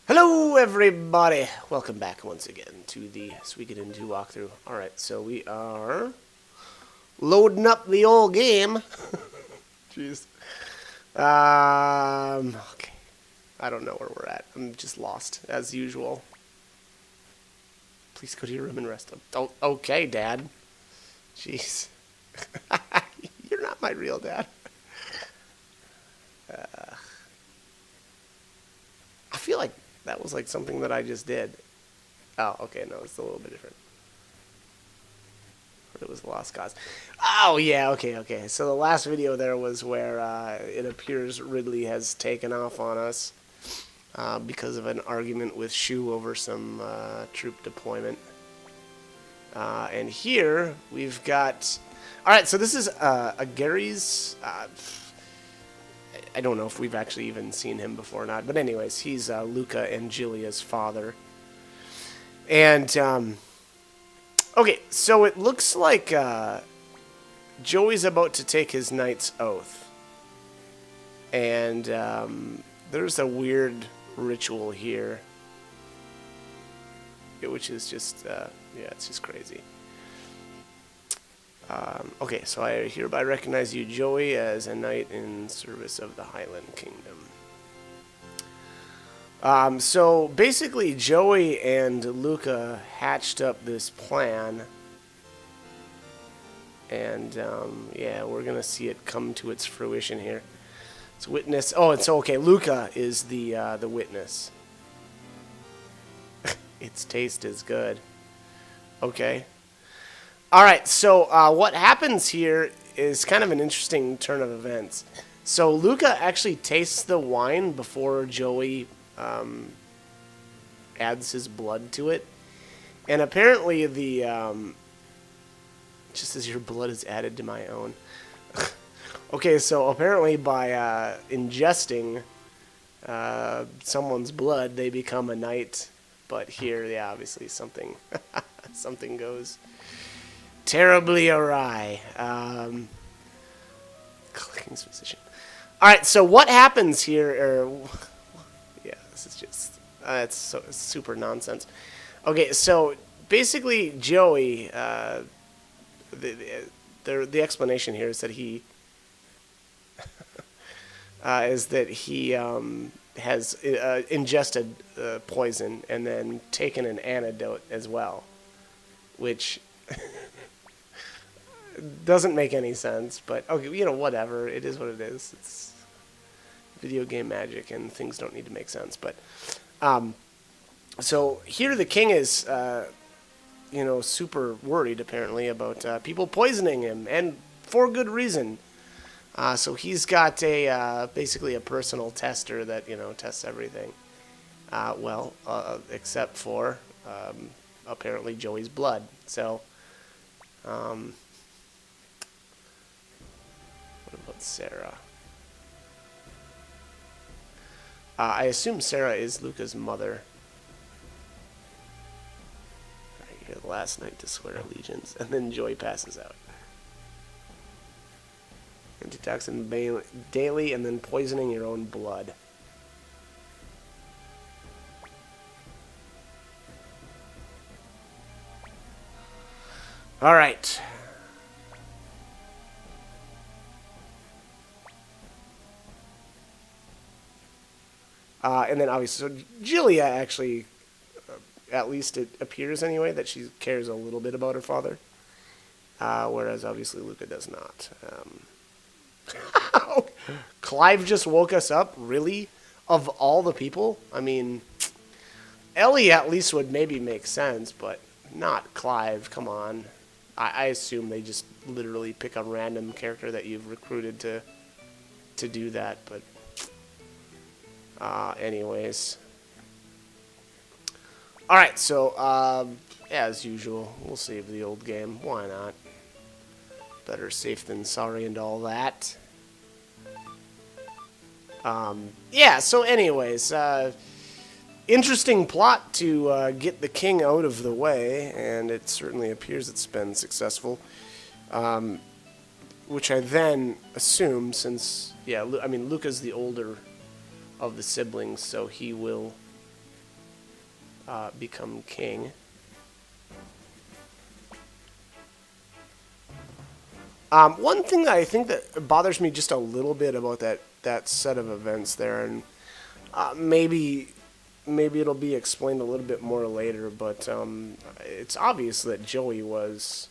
Hello everybody! Welcome back once again to the Suikoden 2 walkthrough. Alright, so we are loading up the old game. Jeez. Okay. I don't know where we're at. I'm just lost, as usual. Please go to your room and rest. Oh, okay, Dad. Jeez. You're not my real dad. I feel like that was like something that I just did. Oh, okay, no, it's a little bit different. But it was the Lost Cause. Oh, yeah, okay. So the last video there was where it appears Ridley has taken off on us because of an argument with Shu over some troop deployment. And here we've got... Alright, so this is a Gary's... I don't know if we've actually even seen him before or not. But anyways, he's Luca and Julia's father. And, okay, so it looks like Joey's about to take his knight's oath. And there's a weird ritual here. Which is just, yeah, it's just crazy. Okay, so I hereby recognize you, Joey, as a knight in service of the Highland Kingdom. So basically, Joey and Luca hatched up this plan, and yeah, we're gonna see it come to its fruition here. It's witness. Oh, and so okay, Luca is the witness. Its taste is good. Okay. Alright, so what happens here is kind of an interesting turn of events. So Luca actually tastes the wine before Joey adds his blood to it. And apparently the... just as your blood is added to my own. Okay, so apparently by ingesting someone's blood, they become a knight. But here, yeah, obviously something, something goes... terribly awry. Clicking's position. Alright, so what happens here, yeah, this is just, it's super nonsense. Okay, so basically Joey, the explanation here is that he, has ingested poison and then taken an antidote as well, which... doesn't make any sense, but okay, you know, whatever. It is what it is. It's video game magic, and things don't need to make sense. But so here the king is, you know, super worried apparently about people poisoning him, and for good reason. So he's got a basically a personal tester that tests everything. Well, except for apparently Joey's blood. So. What about Sarah? I assume Sarah is Luca's mother. Alright, you're the last knight to swear allegiance, and then Joey passes out. Antitoxin daily, and then poisoning your own blood. Alright. And then obviously, so Julia actually, at least it appears anyway, that she cares a little bit about her father. Whereas obviously Luca does not. Clive just woke us up? Really? Of all the people? I mean, Ellie at least would maybe make sense, but not Clive. Come on. I assume they just literally pick a random character that you've recruited to do that, but... anyways. Alright, so, as usual, we'll save the old game. Why not? Better safe than sorry and all that. Yeah, so anyways, interesting plot to get the king out of the way, and it certainly appears it's been successful. Which I then assume, since, yeah, I mean, Luca's the older of the siblings, so he will become king. One thing that I think that bothers me just a little bit about that set of events there, and maybe it'll be explained a little bit more later, but it's obvious that Joey was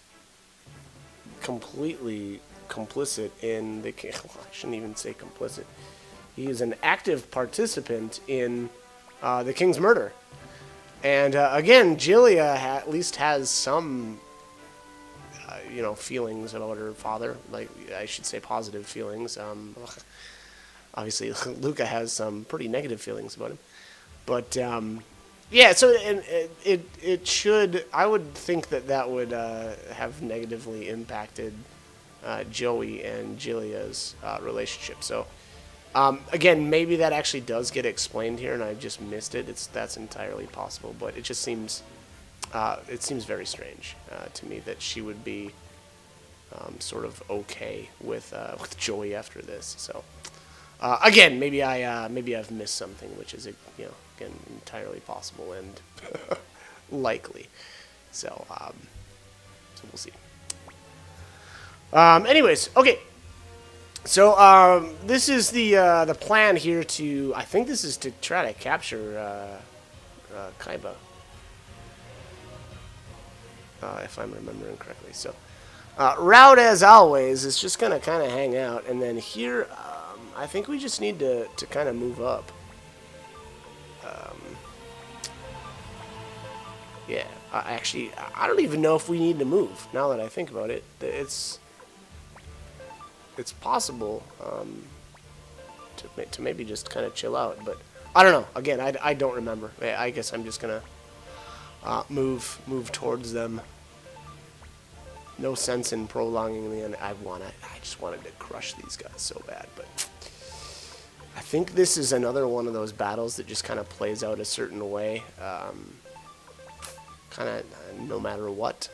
completely complicit in the king. Well, I shouldn't even say complicit. He is an active participant in the king's murder. And again, Julia at least has some, feelings about her father. Like, I should say positive feelings. Obviously, Luca has some pretty negative feelings about him. But, yeah, so it should, I would think that would have negatively impacted Joey and Julia's relationship. So, again, maybe that actually does get explained here, and I just missed it. That's entirely possible, but it just seems very strange to me that she would be sort of okay with Joey after this. So, again, maybe I've missed something, which is again entirely possible and likely. So we'll see. Anyways, okay. So this is the plan here to. I think this is to try to capture Kaiba, if I'm remembering correctly. So route as always is just gonna kind of hang out, and then here I think we just need to kind of move up. Yeah, actually, I don't even know if we need to move now that I think about it. It's possible to maybe just kind of chill out, but I don't know. Again, I don't remember. I guess I'm just gonna move towards them. No sense in prolonging the end. I just wanted to crush these guys so bad, but I think this is another one of those battles that just kind of plays out a certain way, kind of no matter what.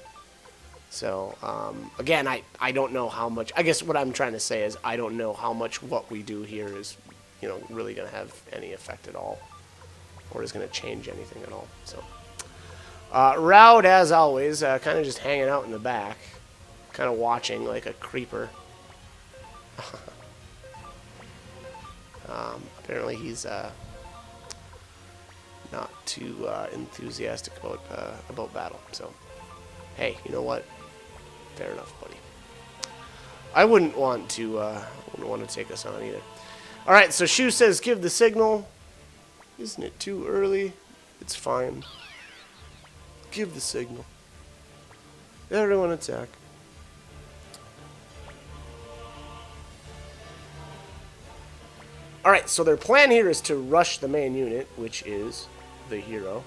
So, again, I don't know how much. I guess what I'm trying to say is I don't know how much what we do here is, really going to have any effect at all, or is going to change anything at all. So, Raud, as always, kind of just hanging out in the back, kind of watching like a creeper. Apparently, he's not too enthusiastic about battle. So, hey, you know what? Fair enough, buddy. I wouldn't want to take us on either. All right, so Shu says, "Give the signal." Isn't it too early? It's fine. Give the signal. Everyone attack. All right, so their plan here is to rush the main unit, which is the hero,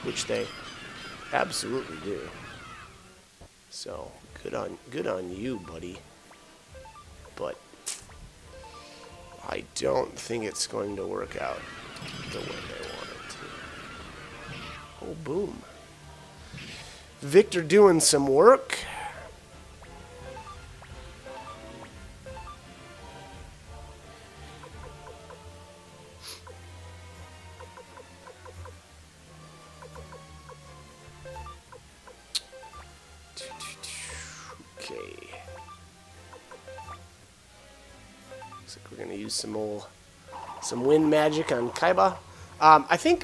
which they absolutely do. So good on you, buddy. But I don't think it's going to work out the way they want it to. Oh, boom. Victor doing some work. Okay. Looks like we're gonna use some wind magic on Kaiba. I think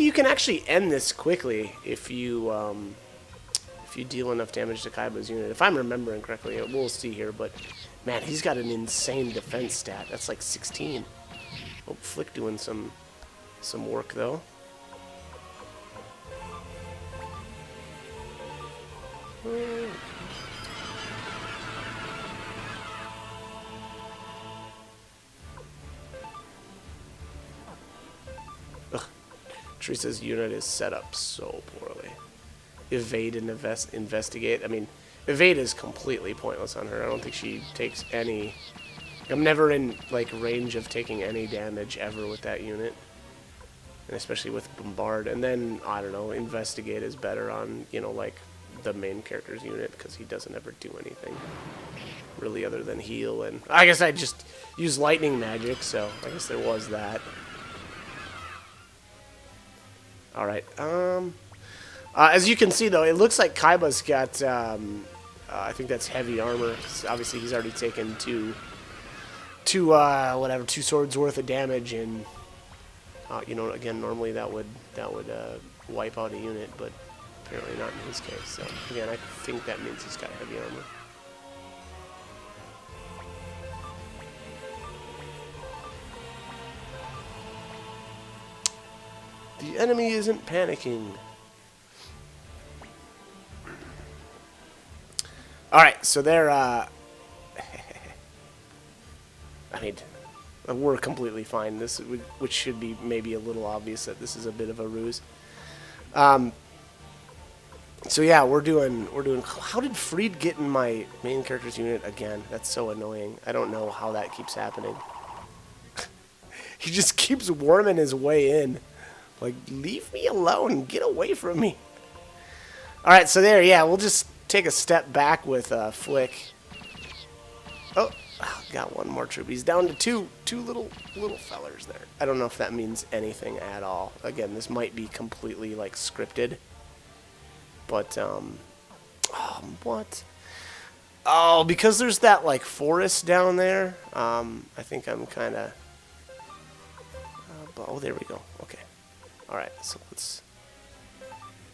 you can actually end this quickly if you deal enough damage to Kaiba's unit. If I'm remembering correctly, we'll see here. But man, he's got an insane defense stat. That's like 16. Oh, Flick doing some work though. Teresa's unit is set up so poorly. Evade and investigate. I mean, evade is completely pointless on her. I don't think she takes any. I'm never in like range of taking any damage ever with that unit, and especially with bombard. And then I don't know, investigate is better on like the main character's unit, because he doesn't ever do anything really other than heal. And I guess I just use lightning magic, so I guess there was that. All right. As you can see, though, it looks like Kaiba's got. I think that's heavy armor. Obviously, he's already taken two swords worth of damage, and you know, again, normally that would wipe out a unit, but apparently not in his case. So again, I think that means he's got heavy armor. The enemy isn't panicking. Alright, so they're, I mean, we're completely fine. This, which should be maybe a little obvious that this is a bit of a ruse. So yeah, we're doing. How did Fried get in my main character's unit again? That's so annoying. I don't know how that keeps happening. He just keeps worming his way in. Like, leave me alone. Get away from me. All right, so there. Yeah, we'll just take a step back with Flick. Oh, got one more troop. He's down to two little fellers there. I don't know if that means anything at all. Again, this might be completely like scripted. But what? Oh, because there's that like forest down there. I think I'm kind of. Oh, there we go. Okay. All right. So let's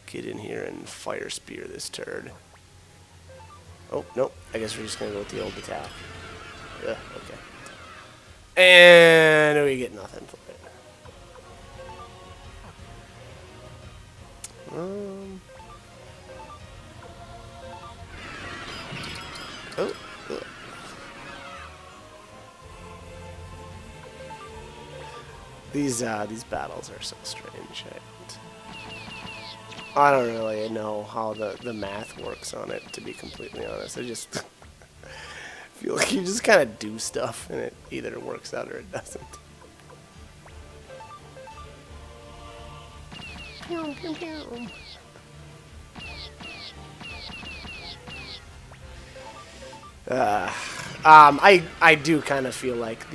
get in here and fire spear this turd. Oh, nope. I guess we're just going to go with the old attack. Yeah, okay. And we get nothing for it. Oh. These battles are so strange. I don't really know how the math works on it, to be completely honest. I just feel like you just kind of do stuff and it either works out or it doesn't. Pew, pew, pew. I do kind of feel like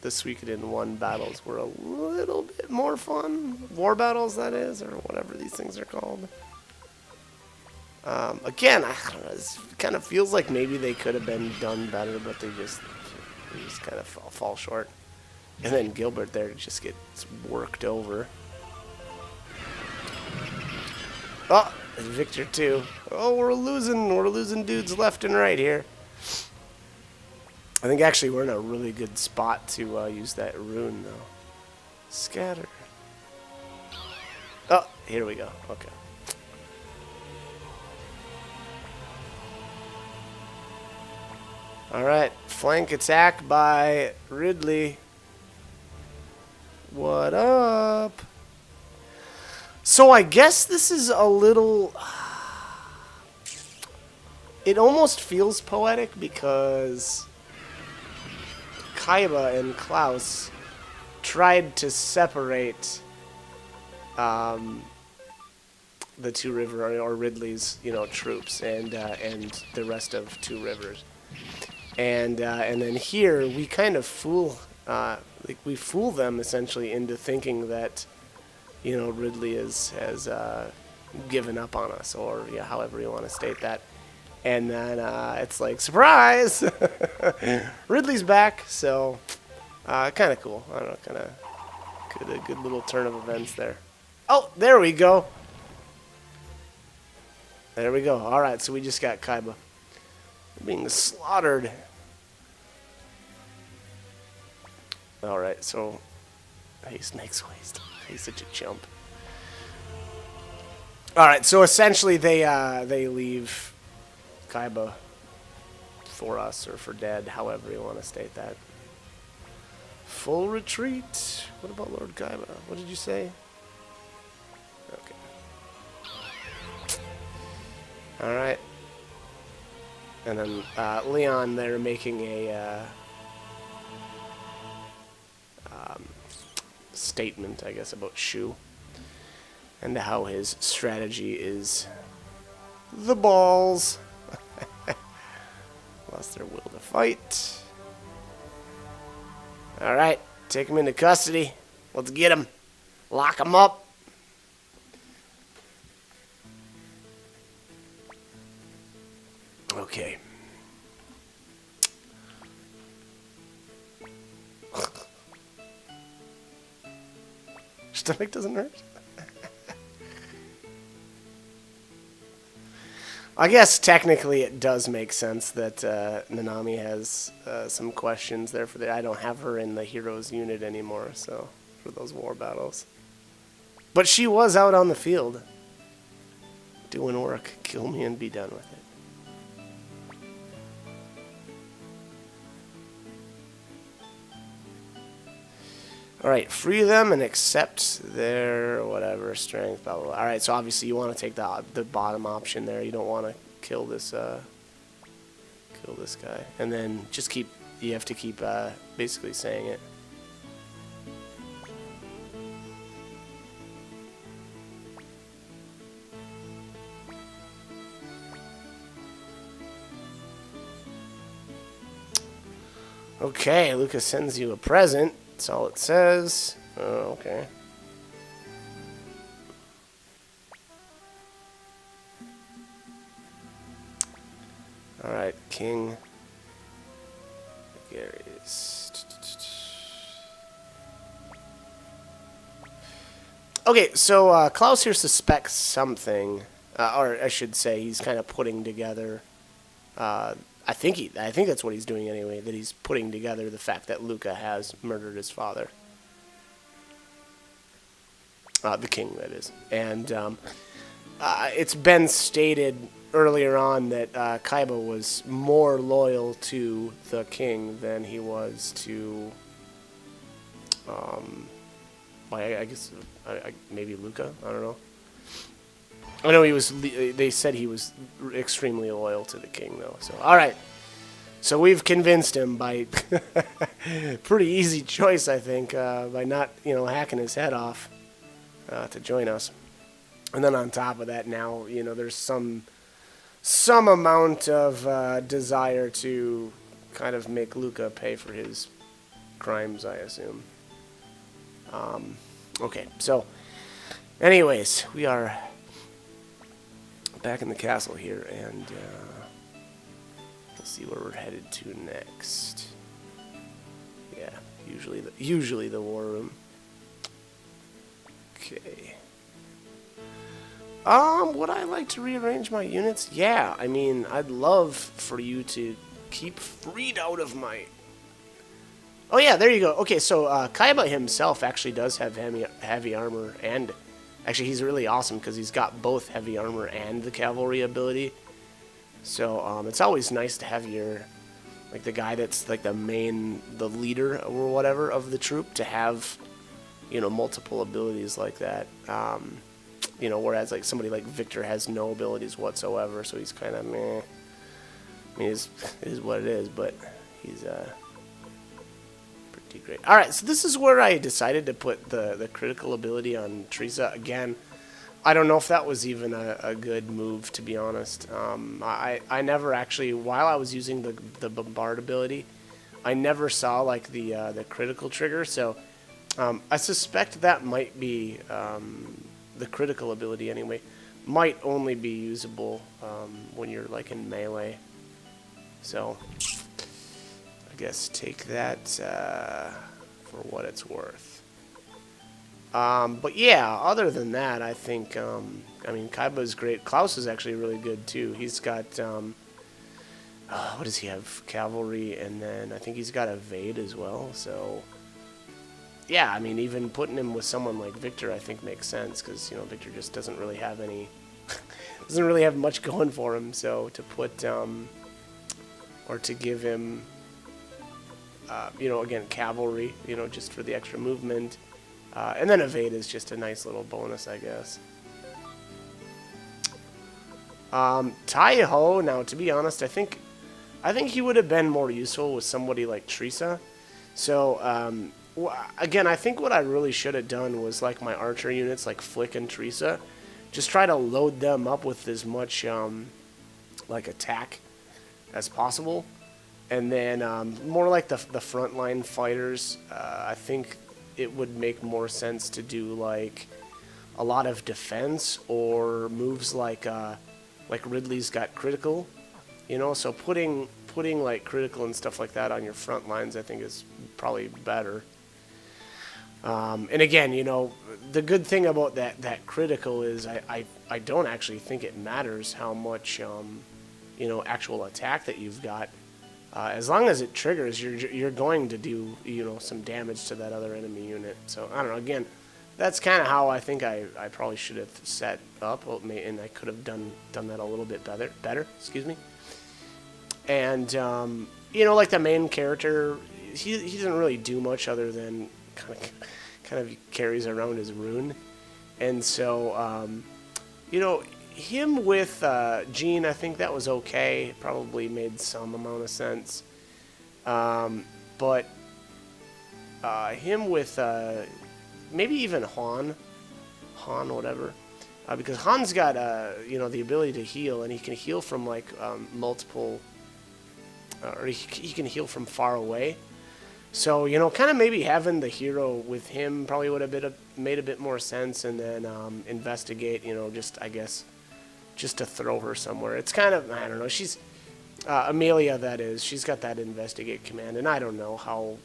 the Suikoden 1 battles were a little bit more fun. War battles, that is, or whatever these things are called. Again, I don't know, it kind of feels like maybe they could have been done better, but they just kind of fall short. And then Gilbert there just gets worked over. Oh, it's Victor too. Oh, we're losing dudes left and right here. I think actually we're in a really good spot to use that rune though. Scatter. Oh, here we go. Okay. Alright, flank attack by Ridley. What up? So I guess this is a little... It almost feels poetic because Kaiba and Klaus tried to separate the Two River or Ridley's, troops and the rest of Two Rivers. And then here we kind of fool them essentially into thinking that Ridley has given up on us, or however you want to state that. And then it's like, surprise! Ridley's back, so kind of cool. I don't know, kind of a good little turn of events there. Oh, there we go. There we go. All right, so we just got Kaiba being slaughtered. All right, so hey, Snake's Waste. He's such a chump. All right, so essentially they leave Kaiba for us or for dead, however you want to state that. Full retreat. What about Lord Kaiba? What did you say? Okay. All right. And then Leon, they're making a statement, I guess, about Shu and how his strategy is the balls. Lost their will to fight. Alright, take him into custody. Let's get him. Lock him up. Okay. Stomach doesn't hurt? I guess technically it does make sense that Nanami has some questions there for the. I don't have her in the heroes unit anymore, so for those war battles. But she was out on the field doing work. Kill me and be done with it. Alright, free them and accept their whatever strength, blah, blah, blah. Alright, so obviously you want to take the bottom option there. You don't want to kill this guy. And then just keep, you have to keep basically saying it. Okay, Lucas sends you a present. That's all it says. Oh, okay. Alright, King Gary's. Okay, so Klaus here suspects something, or I should say, he's kind of putting together. I think that's what he's doing anyway. That he's putting together the fact that Luca has murdered his father, the king, that is. And it's been stated earlier on that Kaiba was more loyal to the king than he was to, I guess maybe Luca. I don't know. I know he was. They said he was extremely loyal to the king, though. So, all right. So we've convinced him by pretty easy choice, I think, by not, hacking his head off to join us. And then on top of that, now there's some amount of desire to kind of make Luca pay for his crimes, I assume. Okay. So, anyways, we are back in the castle here, and we'll see where we're headed to next. Yeah, usually the war room. Okay. Would I like to rearrange my units? Yeah, I mean, I'd love for you to keep freed out of my. Oh yeah, there you go. Okay, so Kaiba himself actually does have heavy armor, and actually he's really awesome because he's got both heavy armor and the cavalry ability. So it's always nice to have your, like, the guy that's like the leader or whatever of the troop to have, multiple abilities like that. Whereas like somebody like Victor has no abilities whatsoever, so he's kind of meh. I mean, it is what it is, but he's pretty great. All right, so this is where I decided to put the critical ability on Teresa again. I don't know if that was even a good move, to be honest. I never actually, while I was using the bombard ability, I never saw like the critical trigger. So I suspect that might be the critical ability anyway. Might only be usable when you're like in melee. So I guess take that for what it's worth. But yeah, other than that, I think, I mean, Kaiba is great. Klaus is actually really good too. He's got, what does he have? Cavalry, and then I think he's got evade as well. So, yeah, I mean, even putting him with someone like Victor, I think makes sense because, Victor just doesn't really have any, doesn't really have much going for him. So to put, or to give him, again, cavalry, just for the extra movement. And then evade is just a nice little bonus, I guess. Tai-Ho, now to be honest, I think he would have been more useful with somebody like Teresa. So again, I think what I really should have done was like my archer units, like Flick and Teresa, just try to load them up with as much like attack as possible. And then more like the frontline fighters, I think it would make more sense to do like a lot of defense or moves like Ridley's got critical, you know. So putting like critical and stuff like that on your front lines, I think is probably better. And again, you know, the good thing about that critical is I don't actually think it matters how much you know, actual attack that you've got. As long as it triggers, you're going to do, you know, some damage to that other enemy unit. So I don't know. Again, that's kind of how I think I probably should have set up, and I could have done that a little bit better. Excuse me. And you know, like the main character, he doesn't really do much other than kind of carries around his rune, and so you know. Him with Jean, I think that was okay. Probably made some amount of sense. But him with maybe even Han, whatever. Because Han's got you know, the ability to heal, and he can heal from like multiple, or he can heal from far away. So, you know, kind of maybe having the hero with him probably would have made a bit more sense, and then investigate, you know, just, I guess, just to throw her somewhere. It's kind of, I don't know, she's, Amelia, that is, she's got that investigate command, and I don't know how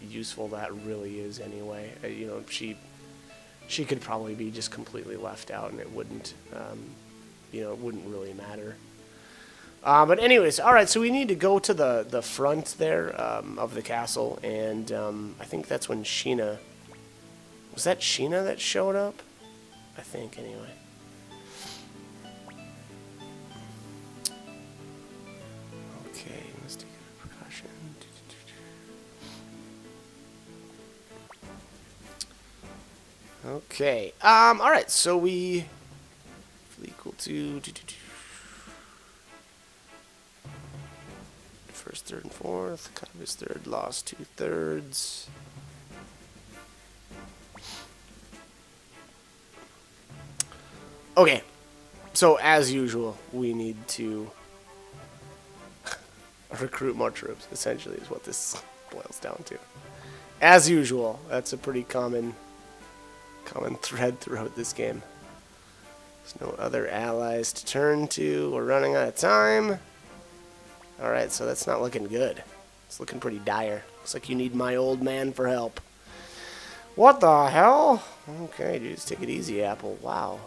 useful that really is anyway. You know, she could probably be just completely left out, and it wouldn't, you know, it wouldn't really matter. But anyways, alright, so we need to go to the front there of the castle, and I think that's when Sheena, was that Sheena that showed up? I think, anyway. Okay. Alright, so we equal to first, third, and fourth. Cut of his third, lost 2/3. Okay. So as usual, we need to recruit more troops, essentially, is what this boils down to. As usual, that's a pretty common thread throughout this game. There's no other allies to turn to. We're running out of time. Alright, so that's not looking good. It's looking pretty dire. Looks like you need my old man for help. What the hell? Okay, dude, just take it easy, Apple. Wow.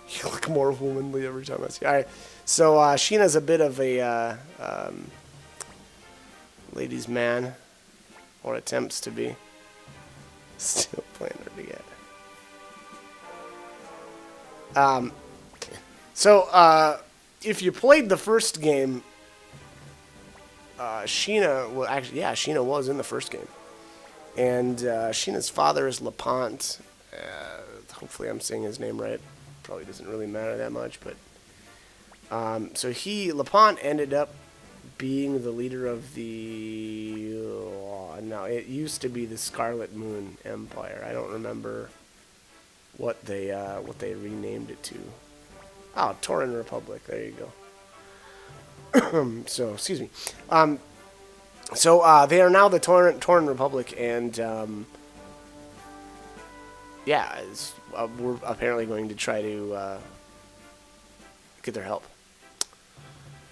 You look more womanly every time I see you. Alright, so Sheena's a bit of a ladies' man, or attempts to be. Still playing her to get. So if you played the first game, Sheena, well, actually, yeah, Sheena was in the first game. And Sheena's father is LaPont. Hopefully I'm saying his name right. Probably doesn't really matter that much, but... so LaPont ended up being the leader of the... no, it used to be the Scarlet Moon Empire. I don't remember what they renamed it to. Oh, Tauren Republic. There you go. So, excuse me. So they are now the Tauren Republic, and yeah, we're apparently going to try to get their help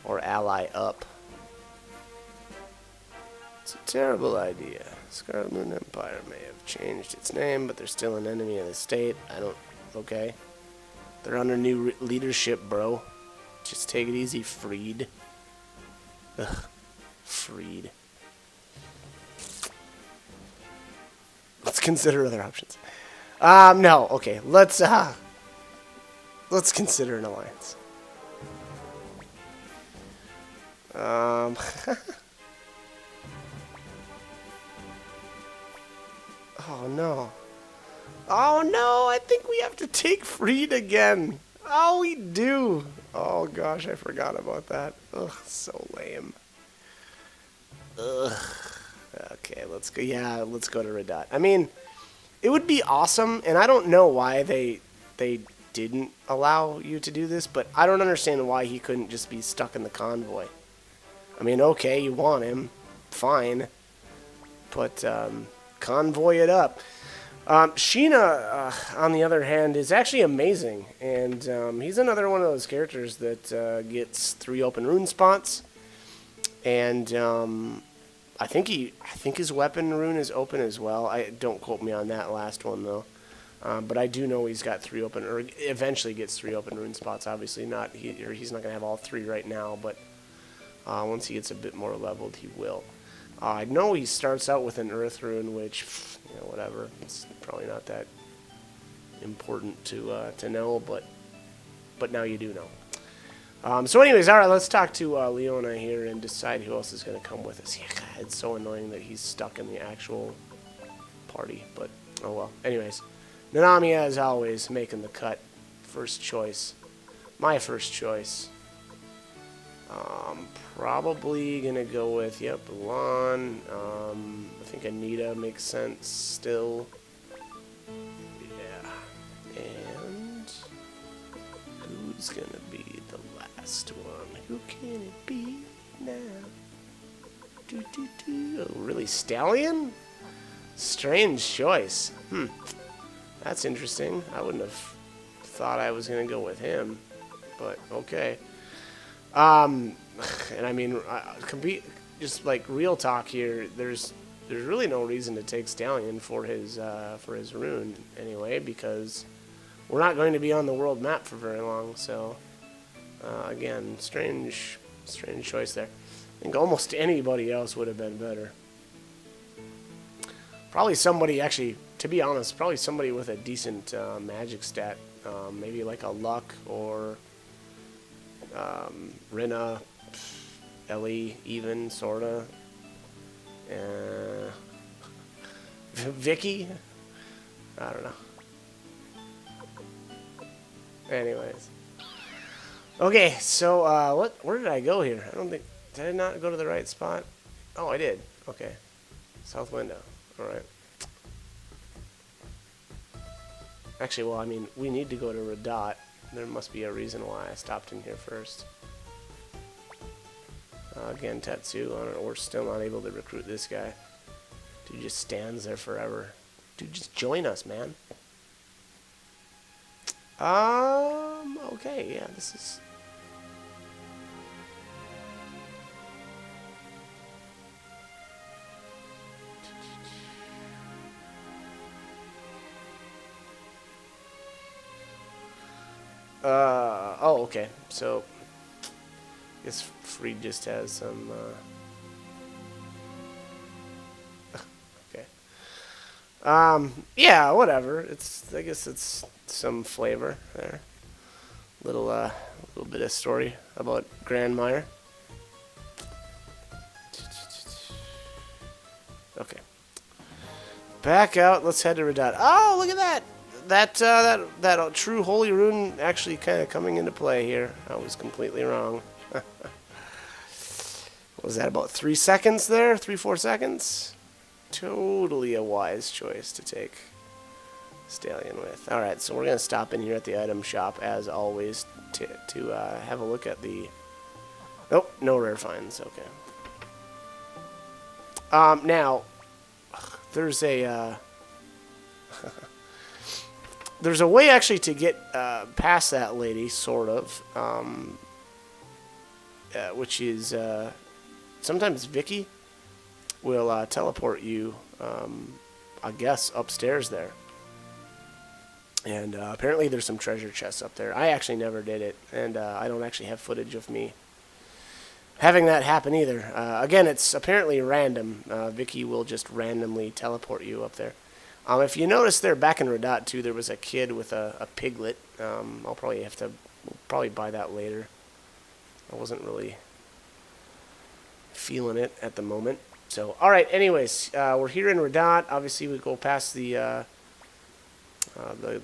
or ally up. It's a terrible idea. Scarlet Moon Empire may have changed its name, but they're still an enemy of the state. Okay. They're under new leadership, bro. Just take it easy, Freed. Ugh. Freed. Let's consider other options. No. Okay. Let's consider an alliance. Oh no. Oh no, I think we have to take Freed again. Oh, we do. Oh gosh, I forgot about that. Ugh, so lame. Ugh. Okay, let's go. Yeah, let's go to Radat. I mean, It would be awesome, and I don't know why they didn't allow you to do this, but I don't understand why he couldn't just be stuck in the convoy. I mean, okay, you want him, fine, but convoy it up. Sheena, on the other hand, is actually amazing, and he's another one of those characters that gets 3 open rune spots, and I think his weapon rune is open as well. I don't quote me on that last one though, but I do know he's got 3 open, or eventually gets 3 open rune spots. Obviously, he's not gonna have all 3 right now, but once he gets a bit more leveled, he will. I know he starts out with an earth rune, which, you know, whatever. It's probably not that important to know, but now you do know. So anyways, all right, let's talk to Leona here and decide who else is going to come with us. Yeah, God, it's so annoying that he's stuck in the actual party, but oh well. Anyways, Nanami, as always, making the cut. First choice. My first choice. Probably going to go with, yep, Lon. I think Anita makes sense still. Yeah. And who's going to be the last one? Who can it be now? Oh, really? Stallion? Strange choice. That's interesting. I wouldn't have thought I was going to go with him, but okay. And I mean, just like real talk here, there's really no reason to take Stallion for his rune anyway, because we're not going to be on the world map for very long. So again, strange choice there. I think almost anybody else would have been better. Probably somebody, actually, to be honest, probably somebody with a decent magic stat, maybe like a Luck or Rina, Ellie, even, sorta. Vicky? I don't know. Anyways. Okay, so, where did I go here? I don't think, did I not go to the right spot? Oh, I did. Okay. South window. Alright. Actually, well, I mean, we need to go to Radat. There must be a reason why I stopped in here first. Again, Tetsu, we're still not able to recruit this guy. Dude just stands there forever. Dude, just join us, man. Okay, yeah, this is... oh, okay, so... I guess Freed just has some, okay. Yeah, whatever. I guess it's some flavor there. Little bit of story about Grandmire. Okay. Back out. Let's head to Radat. Oh, look at that! That true holy rune actually kind of coming into play here. I was completely wrong. Was that about 3 seconds there? 3-4 seconds? Totally a wise choice to take Stallion with. Alright, so we're going to stop in here at the item shop, as always, to have a look at the... Nope, no rare finds. Okay. Now, there's a... there's a way, actually, to get past that lady, sort of. Which is... sometimes Vicky will teleport you, I guess, upstairs there. And apparently there's some treasure chests up there. I actually never did it, and I don't actually have footage of me having that happen either. Again, it's apparently random. Vicky will just randomly teleport you up there. If you notice there, back in Radat too, there was a kid with a piglet. I'll probably buy that later. I wasn't really feeling it at the moment. So, alright, anyways, we're here in Radat. Obviously, we go past the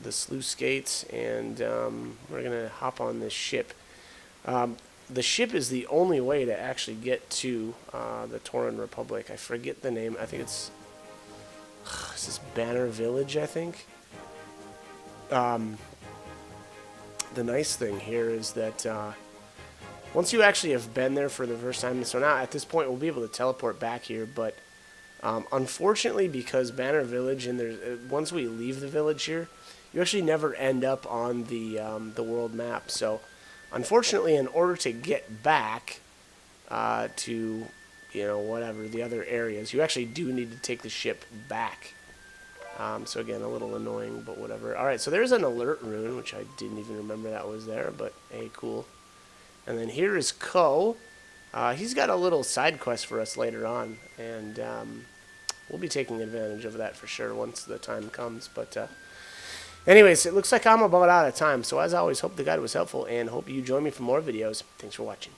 sluice gates, and we're going to hop on this ship. The ship is the only way to actually get to the Tauran Republic. I forget the name. I think it's This is Banner Village, I think. The nice thing here is that once you actually have been there for the first time, so now at this point we'll be able to teleport back here, but unfortunately, because Banner Village, and once we leave the village here, you actually never end up on the world map. So unfortunately, in order to get back to, you know, whatever, the other areas, you actually do need to take the ship back. So again, a little annoying, but whatever. Alright, so there's an alert rune, which I didn't even remember that was there, but hey, cool. And then here is Ko. He's got a little side quest for us later on, and we'll be taking advantage of that for sure once the time comes. But anyways, it looks like I'm about out of time, so as always, hope the guide was helpful, and hope you join me for more videos. Thanks for watching.